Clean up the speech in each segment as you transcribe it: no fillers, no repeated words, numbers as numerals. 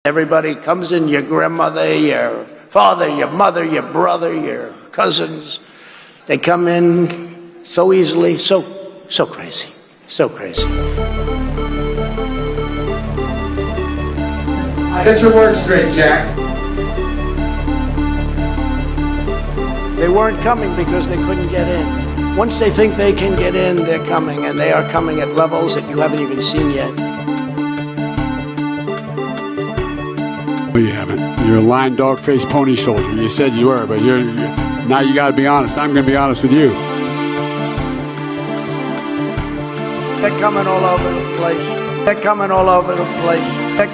Everybody comes in, your grandmother, your father, your mother, your brother, your cousins. They come in so easily, so crazy, so crazy. Get your words straight, Jack. They weren't coming because they couldn't get in. Once they think they can get in, they're coming, and they are coming at levels that you haven't even seen yet. You haven't. You're a lying dog-faced pony soldier. You said you were, but now you got to be honest. I'm going to be honest with you. They're coming all over the place. They're coming all over the place. They're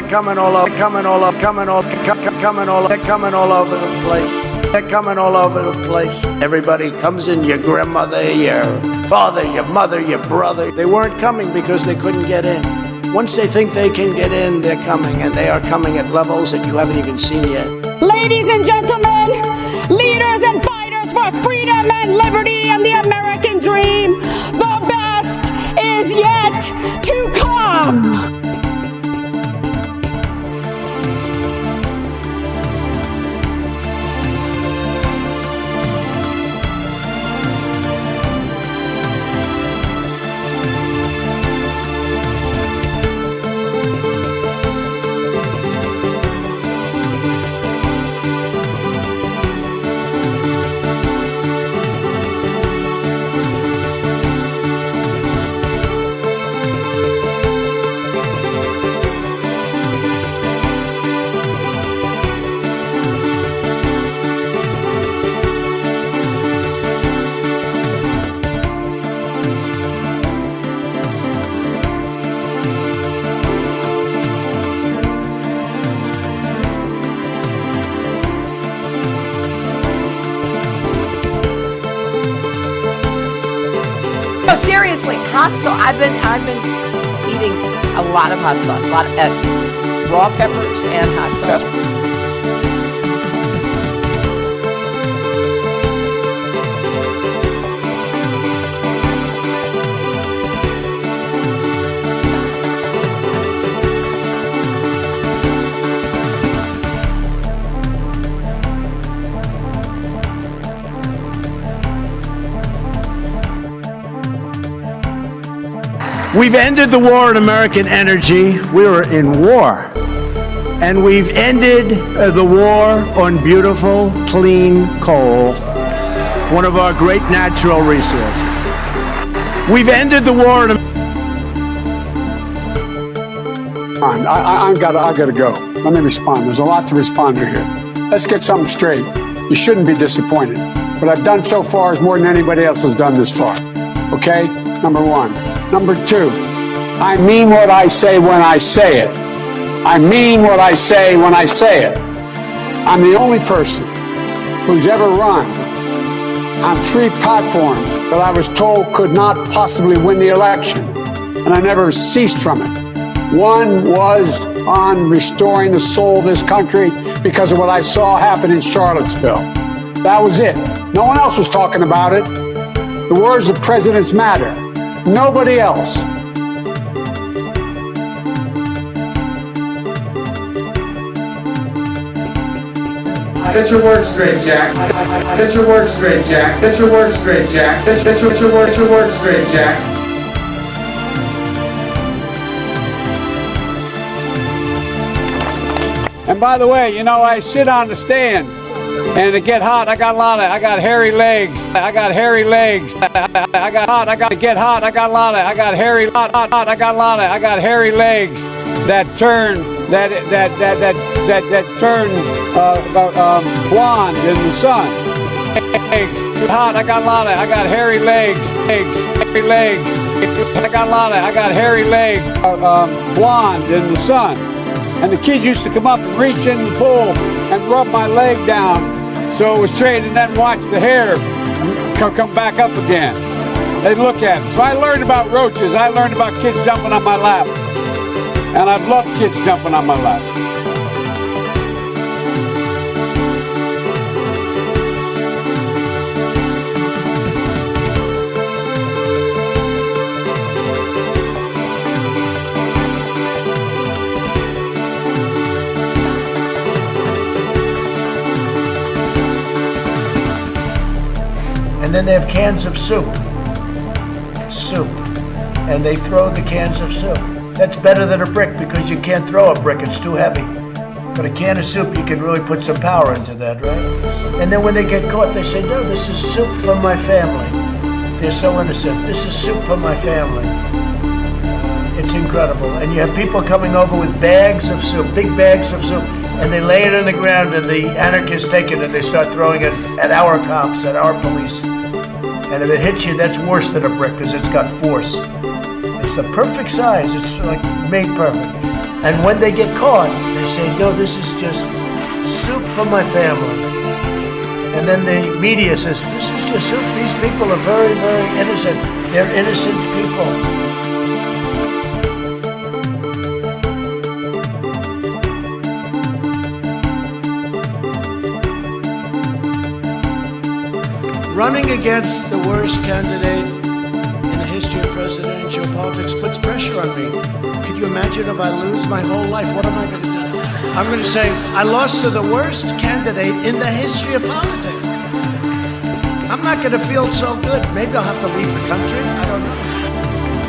coming all over. Coming all over. Coming all. Coming all. They're coming all over the place. They're coming all over the place. Everybody comes in, your grandmother, your father, your mother, your brother. They weren't coming because they couldn't get in. Once they think they can get in, they're coming, and they are coming at levels that you haven't even seen yet. Ladies and gentlemen, leaders and fighters for freedom and liberty and the American dream, the best is yet to come. No, seriously, hot sauce. I've been eating a lot of hot sauce, a lot of raw peppers and hot sauce. We've ended the war on American energy. We were in war. And we've ended the war on beautiful, clean coal, one of our great natural resources. We've ended the war on I got to go. Let me respond. There's a lot to respond to here. Let's get something straight. You shouldn't be disappointed. What I've done so far is more than anybody else has done this far. Okay? Number one. Number two, I mean what I say when I say it. I mean what I say when I say it. I'm the only person who's ever run on 3 platforms that I was told could not possibly win the election, and I never ceased from it. One was on restoring the soul of this country because of what I saw happen in Charlottesville. That was it. No one else was talking about it. The words of presidents matter. Nobody else. Get your words straight, Jack. Get your words straight, Jack. Get your words straight, Jack. Get your words straight, Jack. And by the way, you know, I sit on the stand and it get hot. I got hairy legs. I got hairy legs. I got hot. I got to get hot. I got hairy I got hairy legs that turn turn blonde in the sun. Legs hot. I got hairy legs. Hairy legs. I got hairy legs blonde in the sun. And the kids used to come up and reach in and pull and rub my leg down so it was straight, and then watch the hair come back up again. They'd look at it. So I learned about roaches. I learned about kids jumping on my lap. And I've loved kids jumping on my lap. And then they have cans of soup. And they throw the cans of soup. That's better than a brick because you can't throw a brick, it's too heavy. But a can of soup, you can really put some power into that, right? And then when they get caught, they say, no, this is soup from my family. They're so innocent. This is soup from my family. It's incredible. And you have people coming over with bags of soup, big bags of soup, and they lay it on the ground, and the anarchists take it and they start throwing it at our cops, at our police. And if it hits you, that's worse than a brick because it's got force. It's the perfect size. It's like made perfect. And when they get caught, they say, no, this is just soup from my family. And then the media says, this is just soup. These people are very, very innocent. They're innocent people. Running against the worst candidate in the history of presidential politics puts pressure on me. Could you imagine if I lose my whole life? What am I going to do? I'm going to say, I lost to the worst candidate in the history of politics. I'm not going to feel so good. Maybe I'll have to leave the country. I don't know.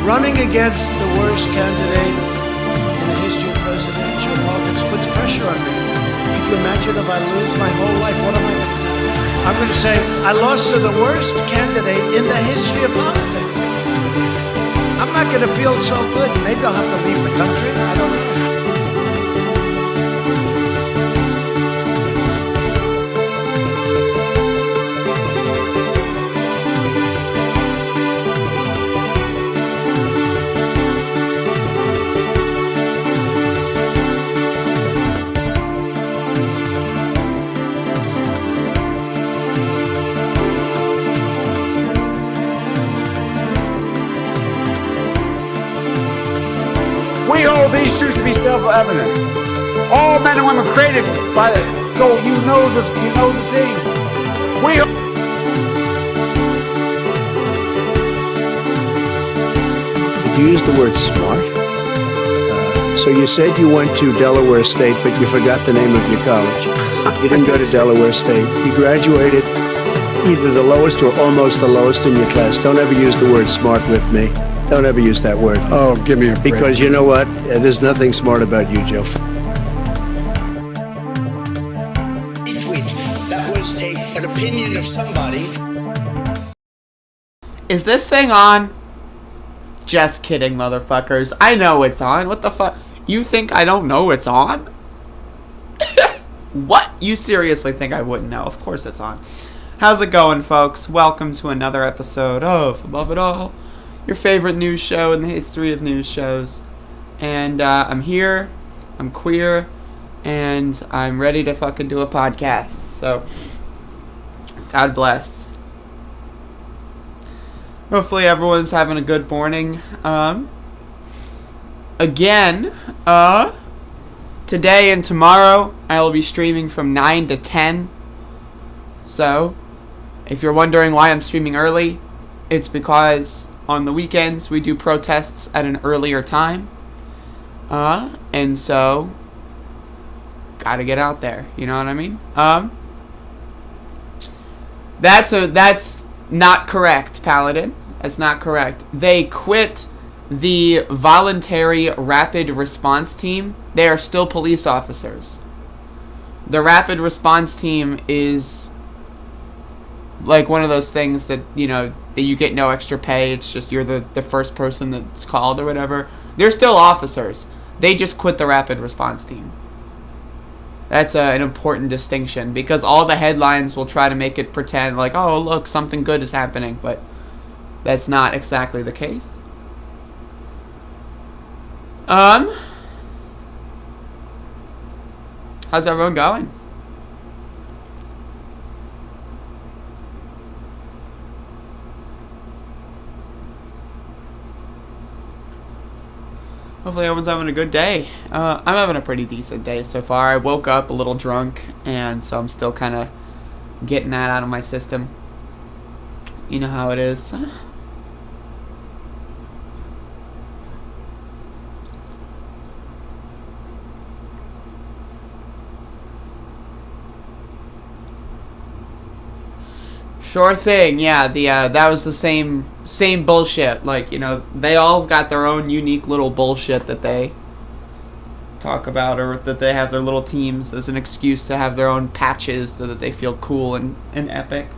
Running against the worst candidate in the history of presidential politics puts pressure on me. Could you imagine if I lose my whole life? What am I going to do? I'm going to say, I lost to the worst candidate in the history of politics. I'm not going to feel so good. Maybe I'll have to leave the country. I don't know. We hold these truths to be self-evident. All men and women created by the go. You know the thing. We. You used the word smart. So you said you went to Delaware State, but you forgot the name of your college. You didn't go to Delaware State. You graduated either the lowest or almost the lowest in your class. Don't ever use the word smart with me. Don't ever use that word. Oh, give me a break. Because you know what? There's nothing smart about you, Joe. That was an opinion of somebody. Is this thing on? Just kidding, motherfuckers. I know it's on. What the fuck? You think I don't know it's on? What? You seriously think I wouldn't know? Of course it's on. How's it going, folks? Welcome to another episode of Above It All, your favorite news show in the history of news shows. And I'm here, I'm queer, and I'm ready to fucking do a podcast. So, God bless. Hopefully everyone's having a good morning. Again, today and tomorrow, I will be streaming from 9 to 10. So, if you're wondering why I'm streaming early, it's because on the weekends we do protests at an earlier time. And so, gotta get out there. You know what I mean? That's not correct, Paladin. That's not correct. They quit the voluntary rapid response team. They are still police officers. The rapid response team is like one of those things that, you know, that you get no extra pay. It's just you're the first person that's called or whatever. They're still officers. They just quit the rapid response team. That's an important distinction because all the headlines will try to make it pretend like, oh, look, something good is happening, but that's not exactly the case. How's everyone going? Hopefully everyone's having a good day. I'm having a pretty decent day so far. I woke up a little drunk, and so I'm still kind of getting that out of my system. You know how it is. Sure thing. Yeah, that was the same bullshit. Like, you know, they all got their own unique little bullshit that they talk about, or that they have their little teams as an excuse to have their own patches so that they feel cool and epic.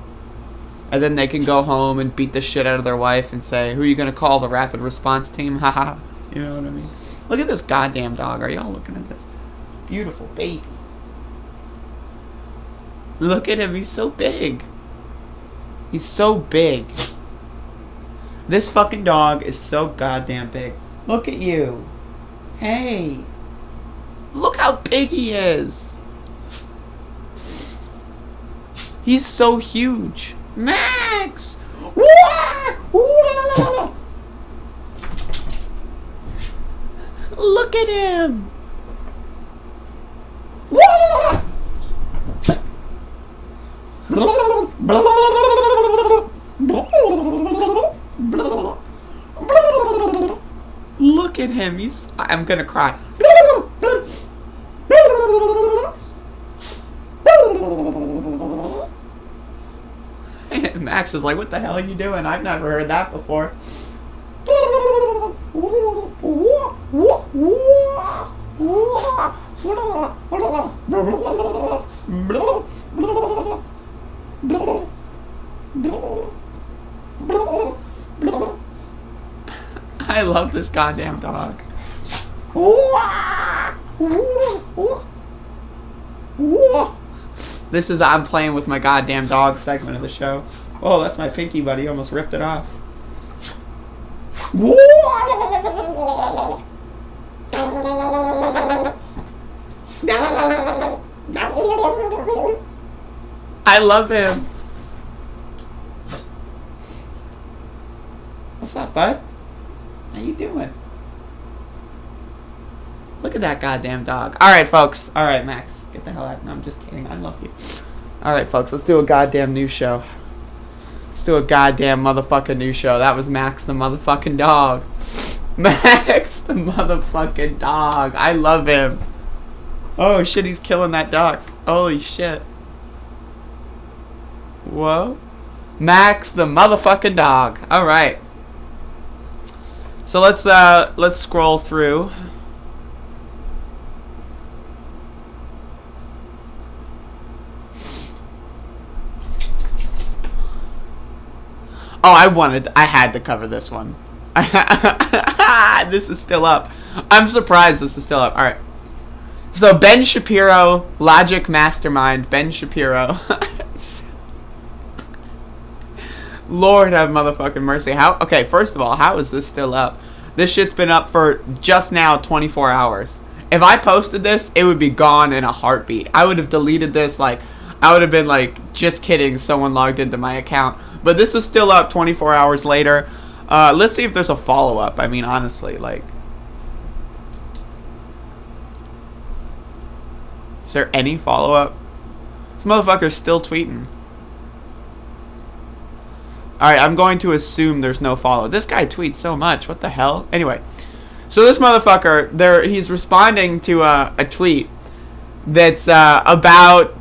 And then they can go home and beat the shit out of their wife and say, who are you going to call, the rapid response team? Haha. You know what I mean? Look at this goddamn dog. Are y'all looking at this? Beautiful baby. Look at him. He's so big. He's so big. This fucking dog is so goddamn big. Look at you. Hey. Look how big he is. He's so huge. Max! Look at him. Look at him. I'm gonna cry. Max is like, what the hell are you doing? I've never heard that before. I love this goddamn dog. This is the I'm playing with my goddamn dog segment of the show. Oh, that's my pinky buddy. Almost ripped it off. I love him. What's up, bud? How you doing? Look at that goddamn dog. Alright, folks. Alright, Max. Get the hell out. No, I'm just kidding. I love you. Alright, folks. Let's do a goddamn new show. Let's do a goddamn motherfucking new show. That was Max the motherfucking dog. Max the motherfucking dog. I love him. Oh shit, he's killing that dog. Holy shit. Whoa. Max the motherfucking dog. Alright. So let's scroll through. Oh, I had to cover this one. This is still up. I'm surprised this is still up. Alright. So Ben Shapiro, Logic Mastermind, Ben Shapiro. Lord have motherfucking mercy. How? Okay, first of all, how is this still up? This shit's been up for just now 24 hours. If I posted this, it would be gone in a heartbeat. I would have deleted this, like, I would have been like, just kidding, someone logged into my account. But this is still up 24 hours later. Let's see if there's a follow-up. I mean, honestly, like, is there any follow-up? This motherfucker's still tweeting. Alright, I'm going to assume there's no follow. This guy tweets so much. What the hell? Anyway. So this motherfucker, he's responding to a tweet that's about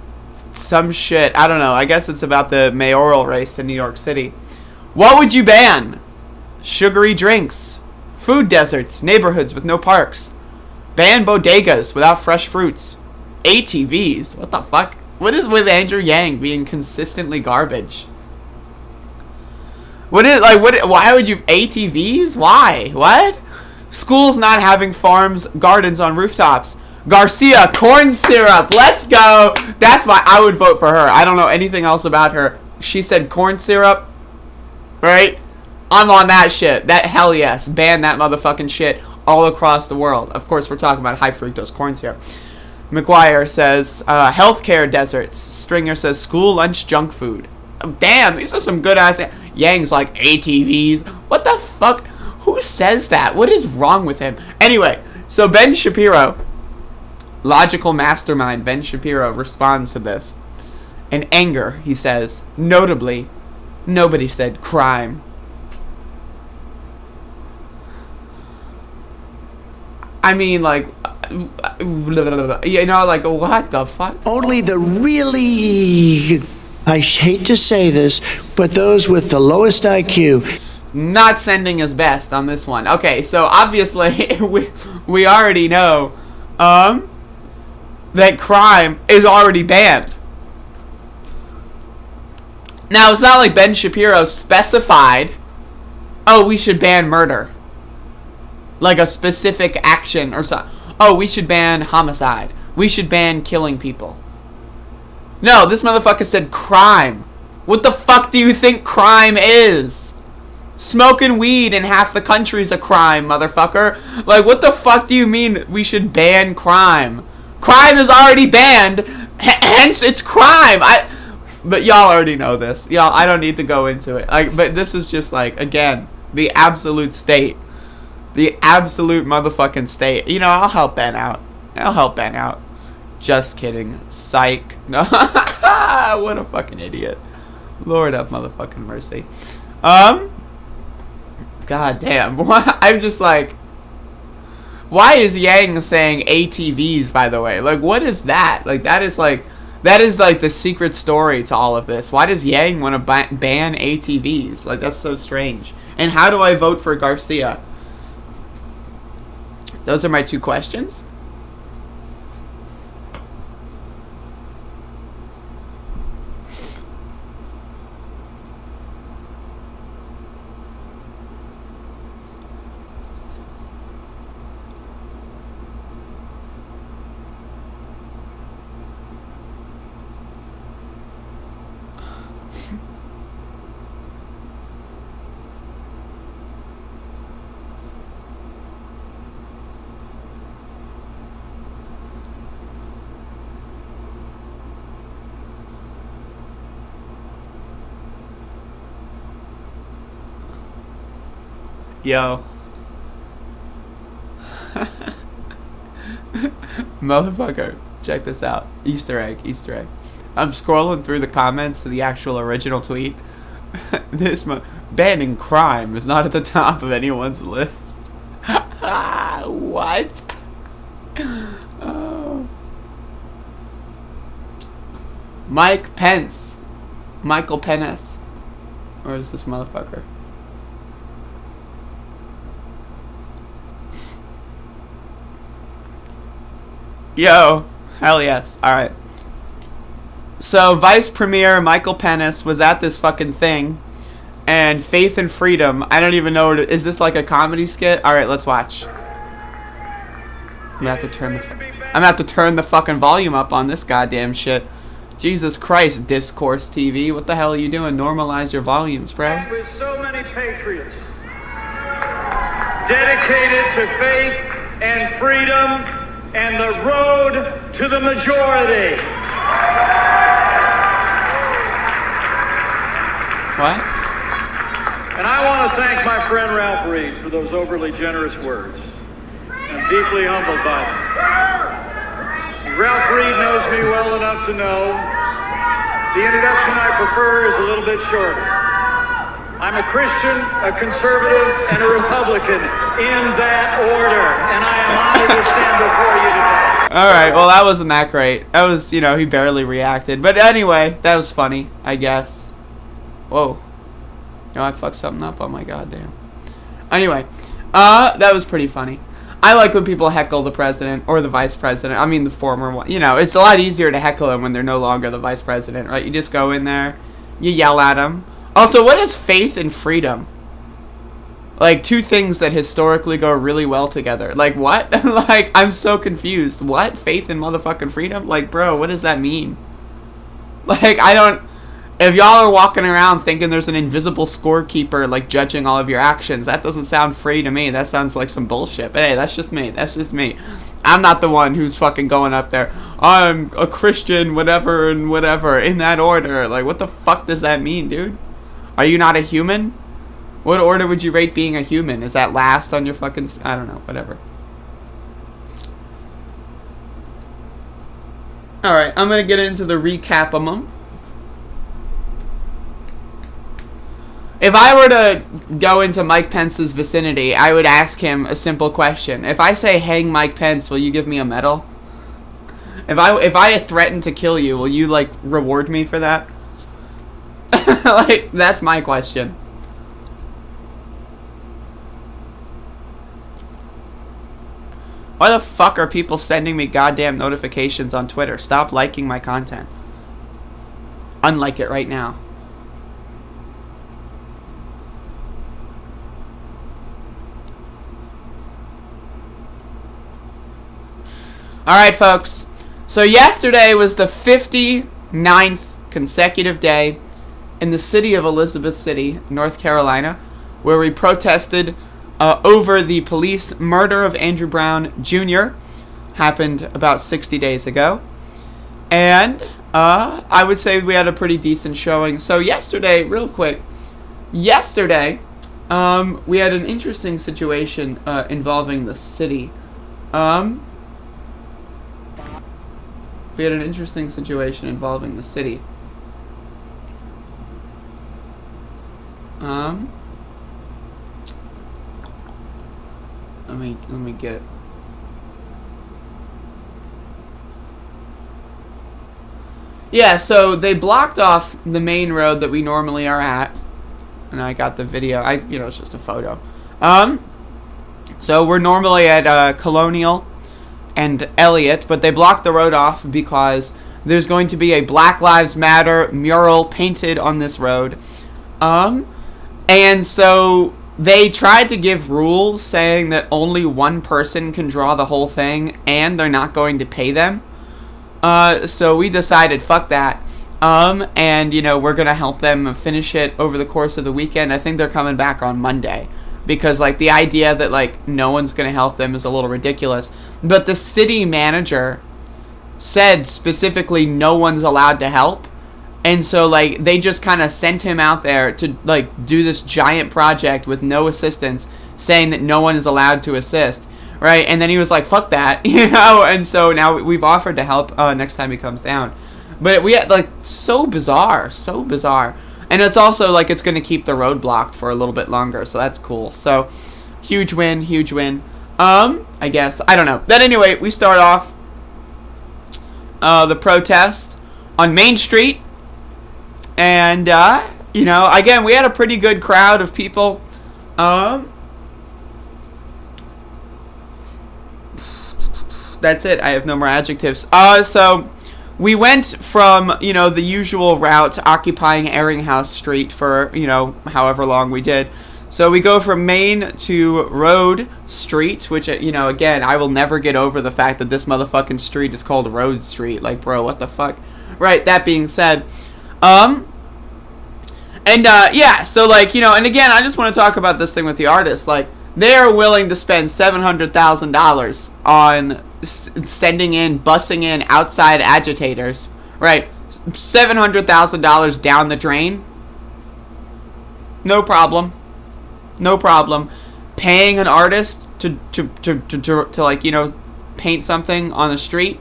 some shit. I don't know. I guess it's about the mayoral race in New York City. What would you ban? Sugary drinks. Food deserts. Neighborhoods with no parks. Ban bodegas without fresh fruits. ATVs. What the fuck? What is with Andrew Yang being consistently garbage? Why would you ATVs? Why? What? Schools not having farms, gardens on rooftops. Garcia, corn syrup. Let's go. That's why I would vote for her. I don't know anything else about her. She said corn syrup. Right? I'm on that shit. That hell yes. Ban that motherfucking shit all across the world. Of course, we're talking about high fructose corn syrup. McGuire says healthcare deserts. Stringer says school lunch junk food. Damn, these are some good ass. Yang's like ATVs. What the fuck? Who says that? What is wrong with him? Anyway, so Ben Shapiro, logical mastermind Ben Shapiro, responds to this. In anger, he says, notably, nobody said crime. I mean, like, you know, like, what the fuck? Only the really I hate to say this, but those with the lowest IQ. Not sending his best on this one. Okay, so obviously we already know that crime is already banned. Now, it's not like Ben Shapiro specified, oh, we should ban murder. Like a specific action or something. Oh, we should ban homicide. We should ban killing people. No, this motherfucker said crime. What the fuck do you think crime is? Smoking weed in half the country's a crime, motherfucker. Like, what the fuck do you mean we should ban crime? Crime is already banned, hence it's crime. But y'all already know this. Y'all, I don't need to go into it. But this is just like, again, the absolute state. The absolute motherfucking state. You know, I'll help Ben out. Just kidding. Psych. No. What a fucking idiot. Lord have motherfucking mercy. God damn. I'm just like, why is Yang saying ATVs, by the way? Like, what is that? Like, that is like the secret story to all of this. Why does Yang want to ban ATVs? Like, that's so strange. And how do I vote for Garcia? Those are my two questions. Yo. Motherfucker, check this out. Easter egg. I'm scrolling through the comments to the actual original tweet. Banning crime is not at the top of anyone's list. What? Oh. Mike Pence. Michael Pence. Where is this motherfucker? Yo, hell yes. Alright. So, Vice Premier Michael Pence was at this fucking thing, and Faith and Freedom, I don't even know, is this like a comedy skit? Alright, let's watch. I'm gonna have to turn the fucking volume up on this goddamn shit. Jesus Christ, Discourse TV, what the hell are you doing? Normalize your volumes, bro. With so many patriots dedicated to faith and freedom and the road to the majority. What? And I want to thank my friend Ralph Reed for those overly generous words. I'm deeply humbled by them. Ralph Reed knows me well enough to know the introduction I prefer is a little bit shorter. I'm a Christian, a conservative, and a Republican in that order, and I am honored to stand before you today. Alright, well that wasn't that great. That was, you know, he barely reacted. But anyway, that was funny, I guess. Whoa. You know, I fucked something up. Oh my goddamn. Anyway, that was pretty funny. I like when people heckle the president or the vice president. I mean the former one. You know, it's a lot easier to heckle them when they're no longer the vice president, right? You just go in there, you yell at them. Also, what is faith and freedom? Like, two things that historically go really well together. Like, what? Like, I'm so confused. What? Faith and motherfucking freedom? Like, bro, what does that mean? Like, I don't... If y'all are walking around thinking there's an invisible scorekeeper, like, judging all of your actions, that doesn't sound free to me. That sounds like some bullshit. But hey, that's just me. That's just me. I'm not the one who's fucking going up there. I'm a Christian, whatever and whatever, in that order. Like, what the fuck does that mean, dude? Are you not a human? What order would you rate being a human? Is that last on your fucking... I don't know, whatever. Alright, I'm gonna get into the recap-a-mum. If I were to go into Mike Pence's vicinity, I would ask him a simple question. If I say, hang Mike Pence, will you give me a medal? If I threaten to kill you, will you, like, reward me for that? Like, that's my question. Why the fuck are people sending me goddamn notifications on Twitter? Stop liking my content. Unlike it right now. Alright, folks. So yesterday was the 59th consecutive day in the city of Elizabeth City, North Carolina, where we protested over the police murder of Andrew Brown Jr. Happened about 60 days ago. And I would say we had a pretty decent showing. So yesterday, real quick, we had an interesting situation involving the city. We had an interesting situation involving the city. Let me get. Yeah, so they blocked off the main road that we normally are at, and I got the video. It's just a photo. So we're normally at Colonial and Elliott, but they blocked the road off because there's going to be a Black Lives Matter mural painted on this road. And so they tried to give rules saying that only one person can draw the whole thing and they're not going to pay them. So we decided, fuck that. And, we're going to help them finish it over the course of the weekend. I think they're coming back on Monday. Because, the idea that, no one's going to help them is a little ridiculous. But the city manager said specifically no one's allowed to help. And so, they just kind of sent him out there to, do this giant project with no assistance, saying that no one is allowed to assist, right? And then he was like, fuck that, And so now we've offered to help next time he comes down. But we had, so bizarre. And it's also, it's going to keep the road blocked for a little bit longer, so that's cool. So, huge win. I guess. I don't know. But anyway, we start off the protest on Main Street. And, again, we had a pretty good crowd of people. That's it. I have no more adjectives. So we went from, the usual route, occupying Eringhouse Street for, however long we did. So we go from Main to Road Street, which, again, I will never get over the fact that this motherfucking street is called Road Street. Bro, what the fuck? Right, that being said, yeah, so, and again, I just want to talk about this thing with the artists. They are willing to spend $700,000 on busing in outside agitators, right? $700,000 down the drain. No problem. Paying an artist to paint something on the street.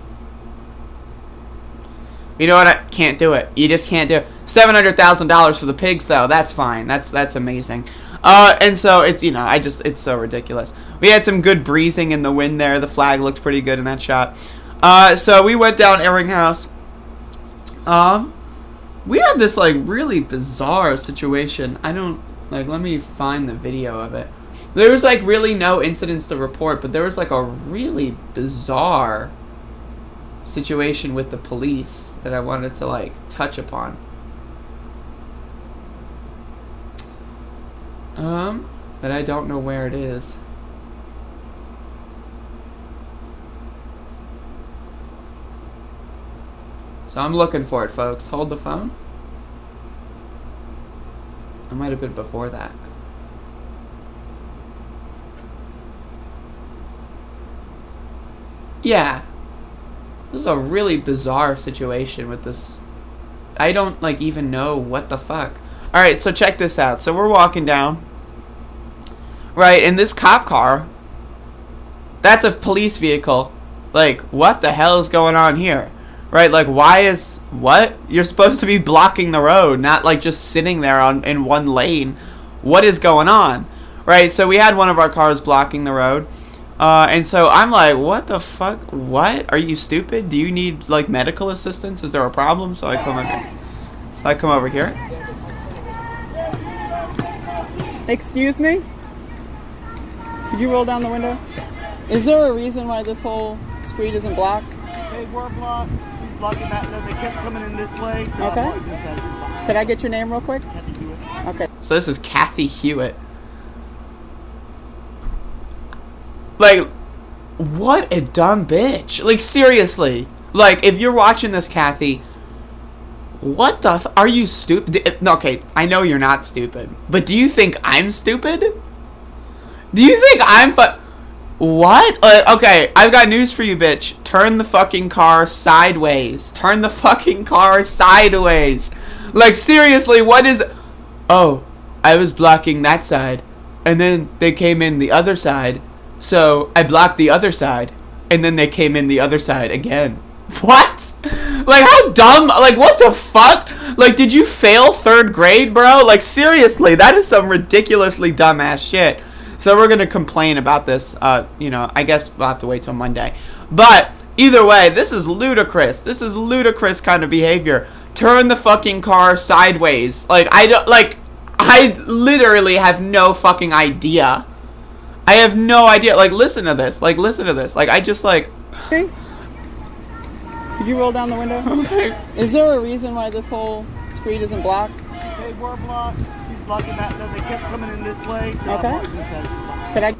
You know what? I can't do it. You just can't do it. $700,000 for the pigs, though. That's fine. That's amazing. And so it's it's so ridiculous. We had some good breezing in the wind there. The flag looked pretty good in that shot. So we went down Eringhouse. We had this really bizarre situation. I don't let me find the video of it. There was really no incidents to report, but there was a really bizarre situation with the police that I wanted to touch upon. But I don't know where it is. So I'm looking for it, folks. Hold the phone. It might have been before that. Yeah. This is a really bizarre situation with this. I don't even know what the fuck. Alright, so check this out. So we're walking down. Right, and this cop car, that's a police vehicle. What the hell is going on here? Right, what? You're supposed to be blocking the road, not just sitting there in one lane. What is going on? Right, so we had one of our cars blocking the road. And so I'm like, what the fuck? What? Are you stupid? Do you need medical assistance? Is there a problem? So I come over here. Excuse me? Could you roll down the window? Is there a reason why this whole street isn't blocked? They were blocked. She's blocking that side. They kept coming in this way, so Okay. I blocked this side. She's blocked. Could I get your name real quick? Kathy Hewitt. Okay. So this is Kathy Hewitt. Like, what a dumb bitch. Like, seriously. Like, if you're watching this, Kathy, what the are you stupid? Okay, I know you're not stupid, but do you think I'm stupid? Do you think I'm what? Okay, I've got news for you, bitch. Turn the fucking car sideways. Turn the fucking car sideways. Like, seriously, what is... Oh, I was blocking that side, and then they came in the other side, so I blocked the other side, and then they came in the other side again. What? Like, how dumb? Like, what the fuck? Like, did you fail 3rd grade, bro? Like, seriously, that is some ridiculously dumbass shit. So we're going to complain about this, you know, I guess we'll have to wait till Monday. But, either way, this is ludicrous. This is ludicrous kind of behavior. Turn the fucking car sideways. Like, I literally have no fucking idea. I have no idea. Like, listen to this. Like, listen to this. Like, I just, like... Could you roll down the window? Okay. Is there a reason why this whole street isn't blocked? They were blocked. She's blocking that side. They kept coming in this way, so Okay. I blocked this side. She's blocked. Could I...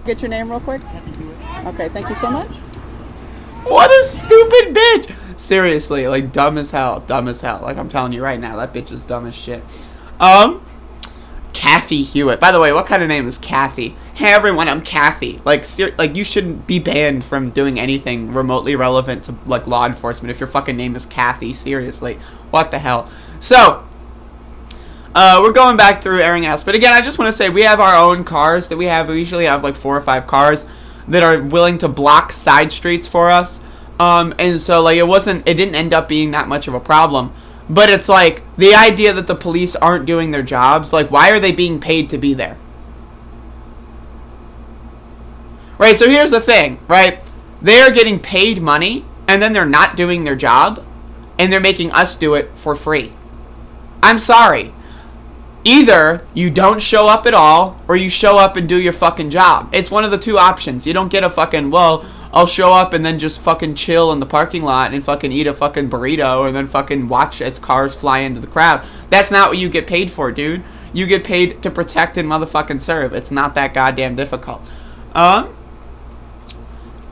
get your name real quick? Kathy Hewitt. Okay, thank you so much. What a stupid bitch! Seriously, like, dumb as hell. Dumb as hell. Like, I'm telling you right now, that bitch is dumb as shit. Kathy Hewitt. By the way, what kind of name is Kathy? Hey everyone, I'm Kathy. Like, you shouldn't be banned from doing anything remotely relevant to, like, law enforcement if your fucking name is Kathy. Seriously. What the hell? So, we're going back through airing house. But again, I just want to say we have our own cars that we have. We usually have, like, 4 or 5 cars that are willing to block side streets for us. And so, like, it didn't end up being that much of a problem. But it's like, the idea that the police aren't doing their jobs, like, why are they being paid to be there? Right, so here's the thing, right? They are getting paid money, and then they're not doing their job, and they're making us do it for free. I'm sorry. Either you don't show up at all, or you show up and do your fucking job. It's one of the 2 options. You don't get a fucking, well, I'll show up and then just fucking chill in the parking lot and fucking eat a fucking burrito and then fucking watch as cars fly into the crowd. That's not what you get paid for, dude. You get paid to protect and motherfucking serve. It's not that goddamn difficult.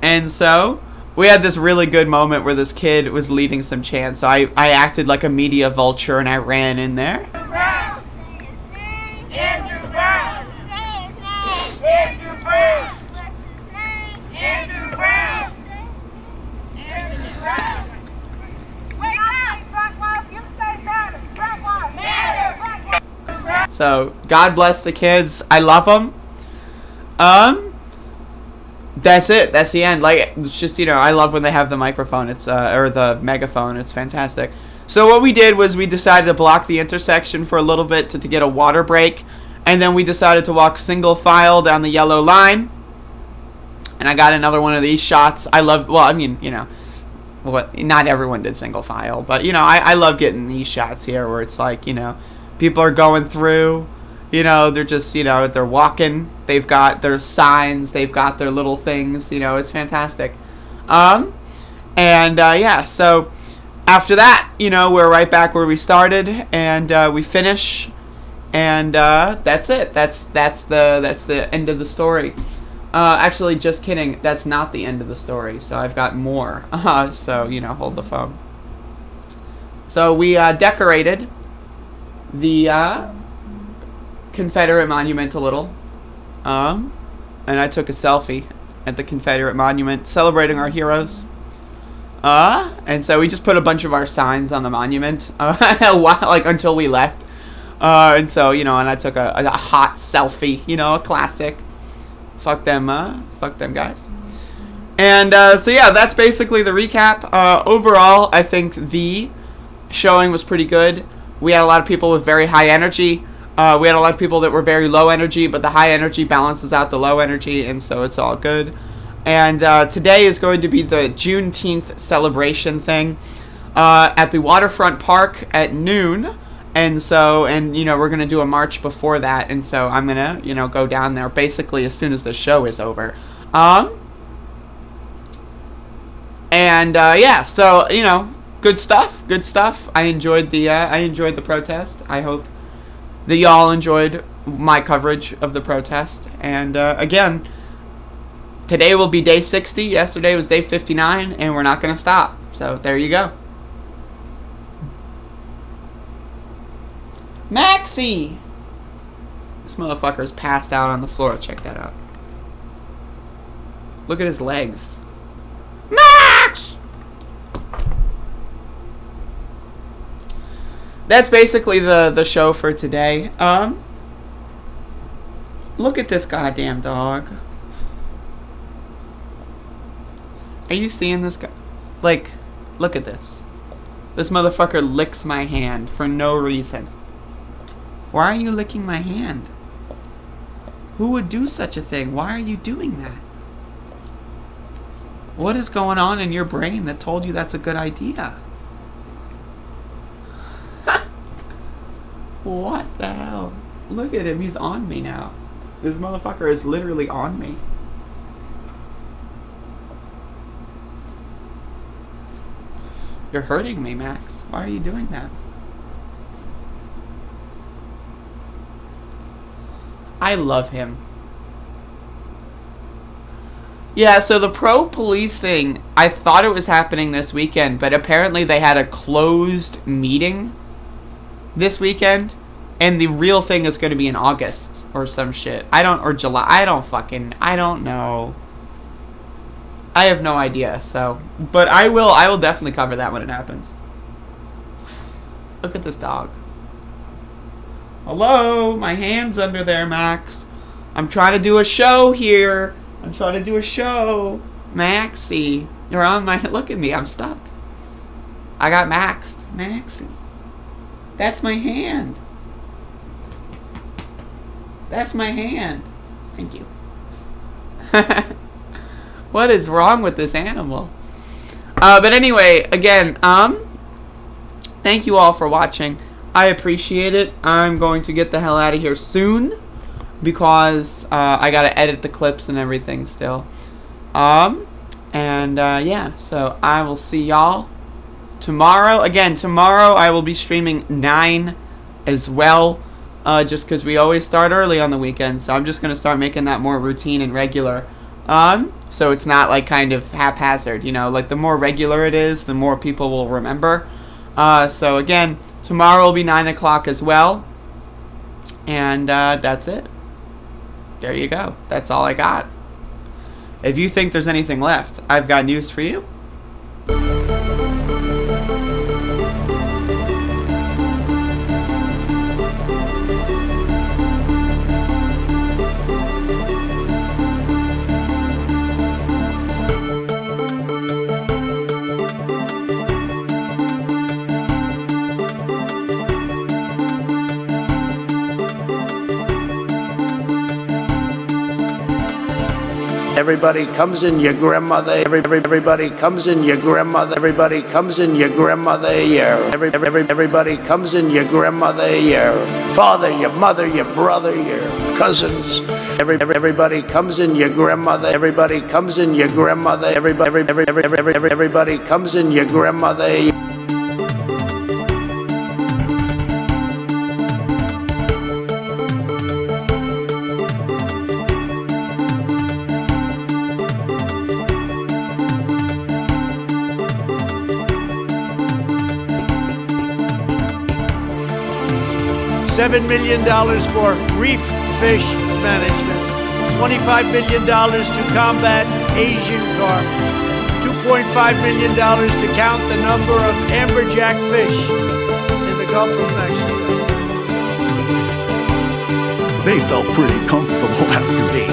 And so, we had this really good moment where this kid was leading some chants. So I acted like a media vulture and I ran in there. So, God bless the kids. I love them. That's it. That's the end. Like, it's just, you know, I love when they have the microphone. It's, or the megaphone. It's fantastic. So what we did was we decided to block the intersection for a little bit to get a water break. And then we decided to walk single file down the yellow line. And I got another one of these shots. I love, well, I mean, you know, not everyone did single file. But, you know, I love getting these shots here where it's like, you know, people are going through, you know, they're just, you know, they're walking. They've got their signs. They've got their little things. You know, it's fantastic. Yeah, so after that, you know, we're right back where we started. And we finish. And that's it. That's the end of the story. Actually, just kidding. That's not the end of the story. So I've got more. So, you know, hold the phone. So we decorated the Confederate monument a little. And I took a selfie at the Confederate monument celebrating our heroes. And so we just put a bunch of our signs on the monument like until we left. And so, you know, and I took a hot selfie, you know, a classic. Fuck them guys. And so yeah, that's basically the recap. Overall, I think the showing was pretty good. We had a lot of people with very high energy. We had a lot of people that were very low energy, but the high energy balances out the low energy, and so it's all good. And today is going to be the Juneteenth celebration thing. at the Waterfront Park at noon. And so, we're going to do a march before that. And so I'm going to, go down there basically as soon as the show is over. So, good stuff. I enjoyed the protest. I hope that y'all enjoyed my coverage of the protest. And, again, today will be day 60. Yesterday was day 59, and we're not going to stop. So, there you go. Maxie! This motherfucker's passed out on the floor. Check that out. Look at his legs. Max! That's basically the show for today. Look at this goddamn dog. Are you seeing this guy? Like, look at this. This motherfucker licks my hand for no reason. Why are you licking my hand? Who would do such a thing? Why are you doing that? What is going on in your brain that told you that's a good idea? What the hell? Look at him. He's on me now. This motherfucker is literally on me. You're hurting me, Max. Why are you doing that? I love him. Yeah, so the pro-police thing, I thought it was happening this weekend, but apparently they had a closed meeting this weekend, and the real thing is going to be in August or some shit. Or July. I don't know. I have no idea, so. But I will definitely cover that when it happens. Look at this dog. Hello, my hand's under there, Max. I'm trying to do a show here. Maxie, you're on my... Look at me, I'm stuck. I got maxed. Maxie. That's my hand. Thank you. What is wrong with this animal? But anyway, again, thank you all for watching. I appreciate it. I'm going to get the hell out of here soon because I gotta edit the clips and everything still. Yeah, so I will see y'all tomorrow. Again, tomorrow I will be streaming 9 as well, just because we always start early on the weekend. So I'm just gonna start making that more routine and regular. So it's not like kind of haphazard, like the more regular it is, the more people will remember. So again, tomorrow will be 9 o'clock as well. And that's it. There you go. That's all I got. If you think there's anything left, I've got news for you. Everybody comes in your grandmother. Everybody comes in your grandmother. Everybody comes in your grandmother. Everybody comes in your grandmother. Your father, your mother, your brother, your cousins. Everybody comes in your grandmother. Everybody comes in your grandmother. Everybody comes in your grandmother. $7 million for reef fish management, $25 million to combat Asian carp, $2.5 million to count the number of amberjack fish in the Gulf of Mexico. They felt pretty comfortable after day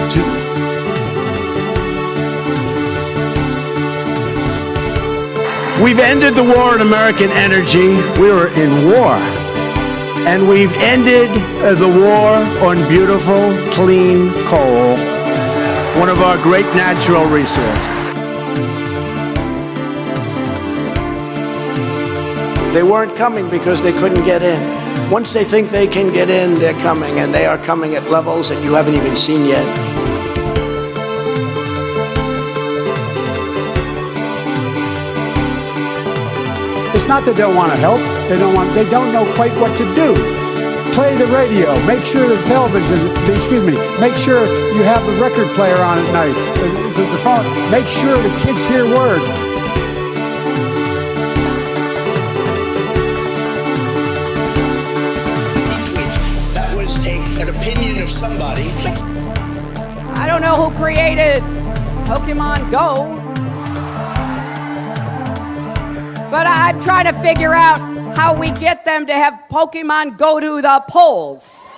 2. We've ended the war on American energy. We were in war. And we've ended the war on beautiful, clean coal, one of our great natural resources. They weren't coming because they couldn't get in. Once they think they can get in, they're coming, and they are coming at levels that you haven't even seen yet. It's not that they don't want to help. They don't know quite what to do. Play the radio. Make sure the television, make sure you have the record player on at night. The phone. Make sure the kids hear word. That was an opinion of somebody. I don't know who created Pokemon Go, but I'm trying to figure out how we get them to have Pokemon go to the polls.